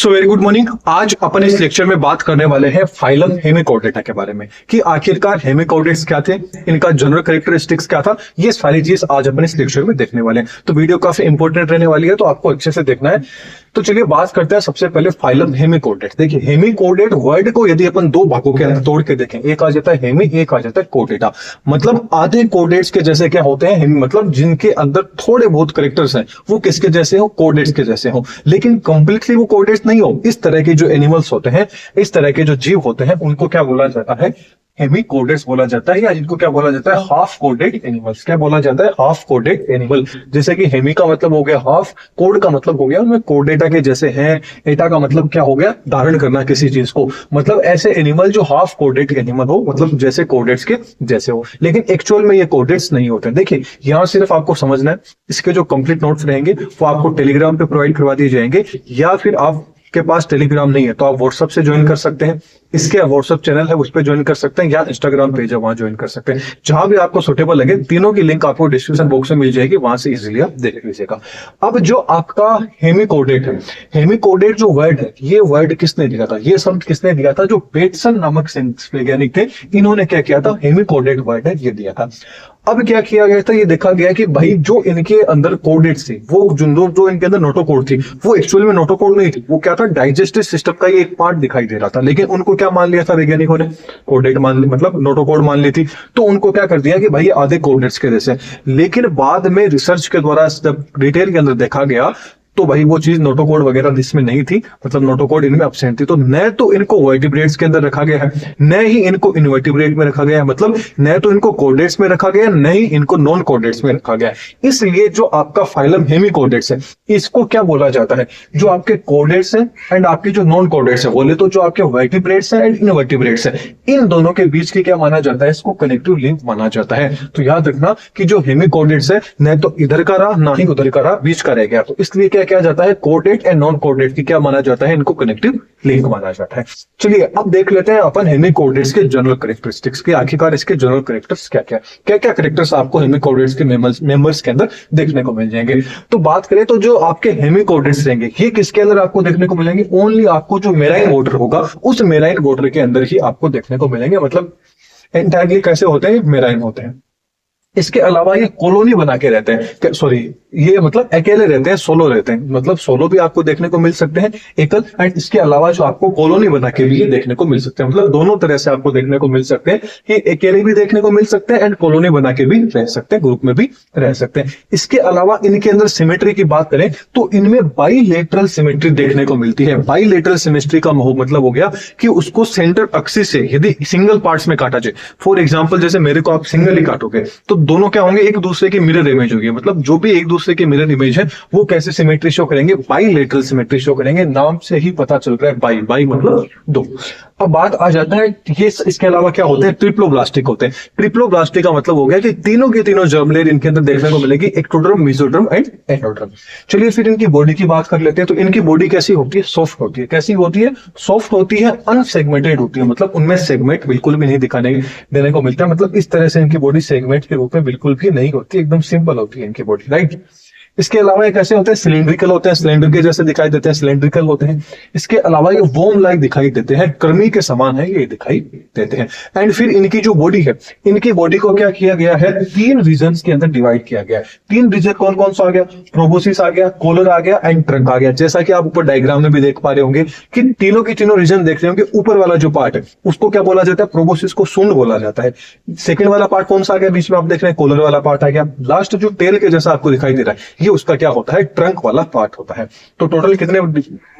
So very good morning. आज अपन इस lecture में बात करने वाले हैं फाइलम हेमिकोर्डेटा के बारे में कि आखिरकार हेमिकोर्डेट्स क्या थे, इनका जनरल कैरेक्टरिस्टिक्स क्या था। ये सारी चीज आज अपन इस लेक्चर में देखने वाले हैं। तो वीडियो काफी इंपॉर्टेंट रहने वाली है, तो आपको अच्छे से देखना है। तो चलिए बात करते हैं सबसे पहले फाइलम हेमिकोर्डेट। देखिए हेमिकोर्डेट वर्ड को यदि अपन दो भागों के अंदर तोड़ के देखें, एक आ जाता है हेमी, एक आ जाता है कोर्डेटा। मतलब आधे कोर्डेट्स के जैसे क्या होते हैं हेमी, मतलब जिनके अंदर थोड़े बहुत कैरेक्टर्स हैं वो किसके जैसे हो, कोर्डेट्स के जैसे हो, लेकिन कंप्लीटली वो कोर्डेट्स नहीं हो। इस तरह के जो एनिमल्स होते हैं, इस तरह के जो जीव होते हैं, उनको क्या बोला जाता है, हेमिकोर्डेट्स बोला जाता है, या इनको क्या बोला जाता है, हाफ कोर्डेड एनिमल्स। क्या बोला जाता है, हाफ कोर्डेड एनिमल। जैसे कि हेमी का मतलब हो गया हाफ, कोड का मतलब हो गया उनमें कोर्डेटा के जैसे हैं, एटा का मतलब क्या हो गया, धारण करना किसी चीज को। मतलब ऐसे एनिमल जो हाफ कोर्डेड एनिमल हो, मतलब जैसे कोर्डेट्स के जैसे हो, लेकिन एक्चुअल में ये कोर्डेट्स नहीं होते। देखिए यहाँ सिर्फ आपको समझना है, इसके जो कंप्लीट नोट्स रहेंगे वो आपको टेलीग्राम पे प्रोवाइड करवा दिए जाएंगे, या फिर आप के पास टेलीग्राम नहीं है तो आप व्हाट्सएप से ज्वाइन कर सकते हैं। इसके व्हाट्सएप चैनल है उस पर ज्वाइन कर सकते हैं, या इंस्टाग्राम पेज है वहां ज्वाइन कर सकते हैं। जहां भी आपको सुटेबल लगे, तीनों की लिंक आपको डिस्क्रिप्शन बॉक्स में मिल जाएगी, वहां से इजीली आप देख लीजिएगा। अब जो आपका हेमिकोर्डेट है, हेमिकोर्डेट जो वर्ड है, ये वर्ड किसने दिया था, ये शब्द किसने दिया था, जो बेटसन नामक वैज्ञानिक थे, इन्होंने क्या किया था, हेमिकोर्डेट वर्ड है ये दिया था। अब क्या किया गया था, ये देखा गया कि भाई जो इनके अंदर कोर्डेट्स थे, वो जो इनके अंदर नोटोकोड थी, वो एक्चुअली में नोटोकोड नहीं थी, वो क्या था, डाइजेस्टिव सिस्टम का ये एक पार्ट दिखाई दे रहा था। लेकिन उनको क्या मान लिया था वैज्ञानिकों ने, कोर्डेट मान ली, मतलब नोटोकोड मान ली थी। तो उनको क्या कर दिया कि भाई ये आधे कोर्डेट्स के जैसे। लेकिन बाद में रिसर्च के द्वारा जब डिटेल के अंदर देखा गया तो भाई वो चीज नोटोकोड वगैरह इसमें नहीं थी, मतलब नोटोकोड इनमें एब्सेंट थी। तो न तो इनको वर्टिब्रेट्स के अंदर रखा गया है, न ही इनको इनवर्टिब्रेट में रखा गया है, मतलब न तो इनको कोर्डेट्स में रखा गया, न ही इनको नॉन कोर्डेट्स में रखा गया है। इसलिए जो आपका फाइलम हेमिकोर्डेट्स है, इसको क्या बोला जाता है, जो आपके कोर्डेट्स हैं एंड आपके जो नॉन कोर्डेट्स है, बोले तो जो आपके वर्टिब्रेट्स हैं एंड इनवर्टिब्रेट्स है, इन दोनों के बीच की क्या माना जाता है, इसको कनेक्टिव लिंक माना जाता है। तो याद रखना कि जो हेमिकोर्डेट्स है, न तो इधर का रहा ना ही उधर का रहा, बीच का रह गया। तो इसलिए क्या किया जाता है, कोर्डेट एंड नॉन कोर्डेट की क्या माना जाता है, इनको कनेक्टिव लिंक माना जाता है। चलिए अब देख लेते हैं अपन हेमिकोर्डेट्स के जनरल कैरेक्टरिस्टिक्स के, आखिरकार इसके जनरल कैरेक्टर्स क्या क्या कैरेक्टर्स आपको हेमिकोर्डेट्स के मेंबर्स के अंदर देखने को मिल जाएंगे। तो बात करें तो जो आपके हेमिकोर्डेट्स रहेंगे, ये किसके अंदर आपको देखने को मिलेंगे, ओनली आपको जो मेराइन वाटर होगा, उस मेराइन वाटर के अंदर ही आपको देखने को मिलेंगे। मतलब एंटायरली कैसे होते हैं, मेराइन होते हैं। इसके अलावा ये कॉलोनी बना के रहते हैं, सॉरी ये मतलब अकेले रहते हैं, सोलो रहते हैं, मतलब सोलो भी आपको देखने को मिल सकते हैं, एकल, एंड इसके अलावा जो आपको कॉलोनी बना के भी देखने को मिल सकते हैं। मतलब दोनों तरह से आपको देखने को मिल सकते हैं कि अकेले भी देखने को मिल सकते हैं एंड कॉलोनी बना के भी रह सकते हैं, ग्रुप में भी रह सकते हैं। इसके अलावा इनके अंदर सिमेट्री की बात करें तो इनमें बाइलेटरल सिमेट्री देखने को मिलती है। बाइलेटरल सिमेट्री का मतलब हो गया कि उसको सेंटर एक्सिस से यदि सिंगल पार्ट्स में काटा जाए, फॉर एग्जाम्पल जैसे मेरे को आप सिंगल ही काटोगे तो दोनों क्या होंगे, एक दूसरे की मिरर इमेज होगी। मतलब जो भी एक दूसरे की मिरर इमेज है वो कैसे सिमेट्री शो करेंगे, बाइलेटरल सिमेट्री शो करेंगे। नाम से ही पता चल रहा है, बाई मतलब दो। अब बात आ जाता है ये इसके अलावा क्या होते हैं, ट्रिप्लोब्लास्टिक होते हैं। ट्रिप्लोब्लास्टिक का मतलब हो गया कि तीनों के तीनों जर्म लेयर इनके अंदर देखने को मिलेगी, एक्टोडर्म, मेसोडर्म एंड एंडोडर्म। चलिए फिर इनकी बॉडी की बात कर लेते हैं। तो इनकी बॉडी कैसी होती है, सॉफ्ट होती है। कैसी होती है, सॉफ्ट होती है, अनसेगमेंटेड होती है, मतलब उनमें सेगमेंट बिल्कुल भी नहीं दिखाने देने को मिलता है। मतलब इस तरह से इनकी बॉडी सेगमेंट के रूप में बिल्कुल भी नहीं होती, एकदम सिंपल होती है इनकी बॉडी, राइट। इसके अलावा ये कैसे होते हैं, सिलेंड्रिकल होते हैं, सिलेंडर के जैसे दिखाई देते हैं, सिलेंड्रिकल होते हैं। इसके अलावा ये वोम लाइक दिखाई देते हैं, कर्मी के समान है ये दिखाई देते हैं। एंड फिर इनकी जो बॉडी है, इनकी बॉडी को क्या किया गया है, 3 रीजन्स के अंदर डिवाइड किया गया है। 3 रीजन कौन कौन सा आ गया, प्रोबोसिस आ गया, कॉलर आ गया एंड ट्रंक आ गया। जैसा कि आप ऊपर डायग्राम में भी देख पा रहे होंगे कि तीनों के तीनों रीजन देख रहे होंगे। ऊपर वाला जो पार्ट है उसको क्या बोला जाता है, प्रोबोसिस को सूंड बोला जाता है। सेकंड वाला पार्ट कौन सा आ गया, बीच में आप देख रहे हैं कॉलर वाला पार्ट आ गया। लास्ट जो टेल के जैसा आपको दिखाई दे रहा है, ये उसका क्या होता है, ट्रंक वाला पार्ट होता है। तो टोटल कितने,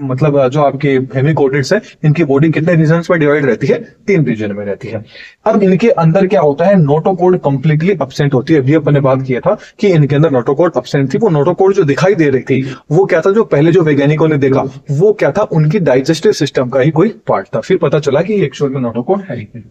मतलब जो आपके हेमिकोर्डेट्स है, इनकी बॉडी कितने रीजन्स में डिवाइड रहती है, 3 रीजन में रहती है। अब इनके अंदर क्या होता है, नोटोकोड कंप्लीटली एब्सेंट होती है। अभी अपन ने बात किया था कि इनके अंदर नोटोकोड एब्सेंट थी। वो नोटोकोड जो दिखाई दे रही थी वो क्या था, जो पहले जो वैज्ञानिकों ने देखा वो क्या था, उनकी डाइजेस्टिव सिस्टम का ही कोई पार्ट था। फिर पता चला कि एक्चुअल में नोटोकोड है ही नहीं।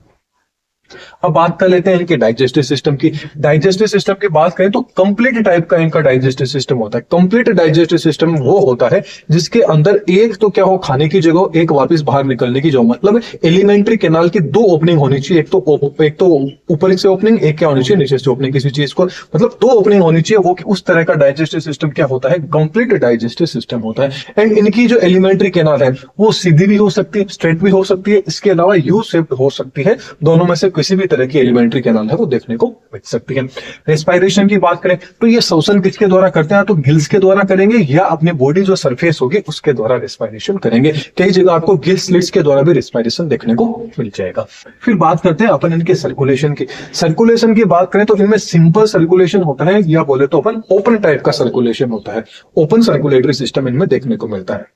अब बात कर लेते हैं इनके डाइजेस्टिव सिस्टम की। डाइजेस्टिव सिस्टम की बात करें तो कंप्लीट टाइप का इनका डाइजेस्टिव सिस्टम होता है। कंप्लीट डाइजेस्टिव सिस्टम वो होता है जिसके अंदर एक तो क्या हो खाने की जगह, एक वापस बाहर निकलने की जगह, मतलब एलिमेंट्री कैनाल की दो ओपनिंग होनी चाहिए। एक तो ऊपर से ओपनिंग, एक क्या होनी चाहिए नीचे से ओपनिंग, किसी चीज को मतलब दो ओपनिंग होनी चाहिए। वो उस तरह का डाइजेस्टिव सिस्टम क्या होता है, कंप्लीट डाइजेस्टिव सिस्टम होता है। एंड इनकी जो एलिमेंट्री कैनाल है वो सीधी भी हो सकती है, स्ट्रेट भी हो सकती है, इसके अलावा यू शेप्ड हो सकती है। दोनों में से किसी भी तरह की एलिमेंट्री कैनाल है वो देखने को मिल सकती है। रेस्पिरेशन की बात करें तो ये श्वसन किसके द्वारा करते हैं, तो गिल्स के द्वारा करेंगे या अपनी बॉडी जो सरफेस होगी उसके द्वारा रेस्पिरेशन करेंगे। कई जगह आपको गिल स्लिट्स के द्वारा भी रेस्पिरेशन देखने को मिल जाएगा। फिर बात करते हैं अपन इनके सर्कुलेशन की। सर्कुलेशन की बात करें तो इनमें सिंपल सर्कुलेशन होता है या बोले तो अपन ओपन टाइप का सर्कुलेशन होता है। ओपन सर्कुलेटरी सिस्टम इनमें देखने को मिलता है।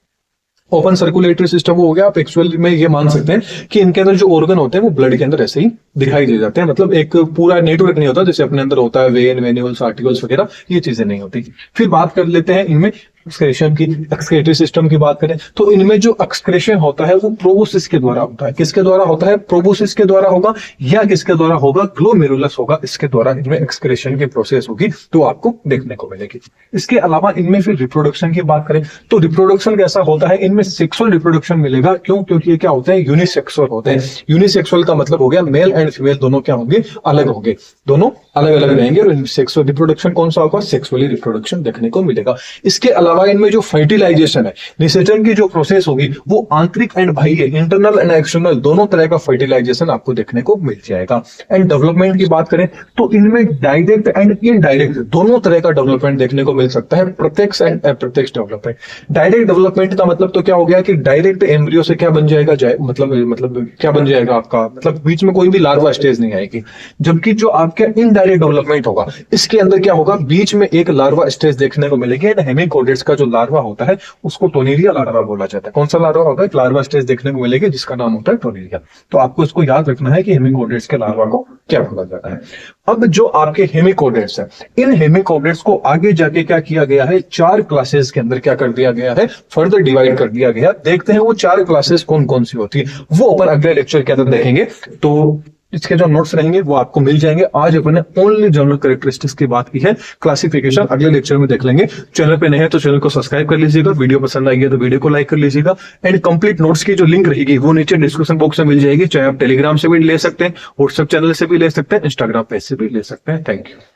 ओपन सर्कुलेटरी सिस्टम हो गया, आप एक्चुअल में ये मान सकते हैं कि इनके अंदर जो ऑर्गन होते हैं वो ब्लड के अंदर ऐसे ही दिखाई दे जाते हैं। मतलब एक पूरा नेटवर्क नहीं होता जैसे अपने अंदर होता है, वेन, वेन्यूल्स, आर्टिकल्स वगैरह, ये चीजें नहीं होती। फिर बात कर लेते हैं इनमें एक्सक्रेशन की। एक्सक्रेटरी सिस्टम की बात करें तो इनमें जो एक्सक्रेशन होता है वो प्रोबोसिस के द्वारा होता है। किसके द्वारा होता है, प्रोबोसिस के द्वारा होगा या किसके द्वारा होगा, ग्लोमेरुलस होगा, इसके द्वारा इनमें एक्सक्रेशन की प्रोसेस होगी तो आपको देखने को मिलेगी। इसके अलावा इनमें फिर रिप्रोडक्शन की बात करें तो रिप्रोडक्शन कैसा होता है, इनमें सेक्सुअल रिप्रोडक्शन मिलेगा। क्यों, क्योंकि ये क्या होते हैं, यूनिसेक्सुअल होते हैं। यूनिसेक्सुअल का मतलब हो गया मेल एंड फीमेल दोनों क्या होंगे, अलग होंगे, दोनों अलग अलग रहेंगे और सेक्सुअल रिप्रोडक्शन कौन सा होगा, सेक्सुअली रिप्रोडक्शन देखने को मिलेगा। इसके अलावा इनमें जो फर्टिलाइजेशन है, निषेचन की जो प्रोसेस होगी वो आंतरिक एंड बाह्य, इंटरनल एंड एक्सटर्नल दोनों तरह का फर्टिलाइजेशन आपको देखने को मिल जाएगा। एंड डेवलपमेंट की बात करें तो इनमें डायरेक्ट एंड इनडायरेक्ट दोनों तरह का डेवलपमेंट देखने को मिल सकता है, प्रत्यक्ष एंड अप्रत्यक्ष डेवलपमेंट। डायरेक्ट डेवलपमेंट का मतलब तो क्या हो गया कि डायरेक्ट एम्ब्रियो से क्या बन जाएगा, मतलब क्या बन जाएगा आपका, मतलब बीच में कोई भी लार्वा स्टेज नहीं आएगी। जबकि जो आपका इनडायरेक्ट डेवलपमेंट होगा इसके अंदर क्या होगा, बीच में एक लार्वा स्टेज देखने को मिलेगी। एंड हेमिकोडेट्स का जो लार्वा होता है उसको टोनेरिया लार्वा बोला जाता है। कौन सा लार्वा होगा, एक लार्वा स्टेज देखने को मिलेगी जिसका नाम होता है टोनेरिया। तो आपको इसको याद रखना है कि हेमिकोडेट्स के लार्वा को क्या बोला जाता है। अब जो आपके हेमिकोडेट्स है, इन हेमिकोडेट्स को आगे जाके क्या किया गया है, 4 क्लासेस के अंदर क्या कर दिया गया है, फर्दर डिवाइड कर दिया गया। देखते हैं वो 4 क्लासेस कौन कौन सी होती है, वो अपन अगले लेक्चर के अंदर देखेंगे। तो इसके जो नोट्स रहेंगे वो आपको मिल जाएंगे। आज अपन ने ओनली जनरल कैरेक्टरिस्टिक्स की बात की है, क्लासिफिकेशन अगले लेक्चर में देख लेंगे। चैनल पे नए हैं तो चैनल को सब्सक्राइब कर लीजिएगा, वीडियो पसंद आई है तो वीडियो को लाइक कर लीजिएगा। एंड कंप्लीट नोट्स की जो लिंक रहेगी वो नीचे डिस्क्रिप्शन बॉक्स में मिल जाएगी। चाहे आप टेलीग्राम से भी ले सकते हैं, व्हाट्सएप चैनल से भी ले सकते हैं, इंस्टाग्राम पेज से भी ले सकते हैं। Thank you.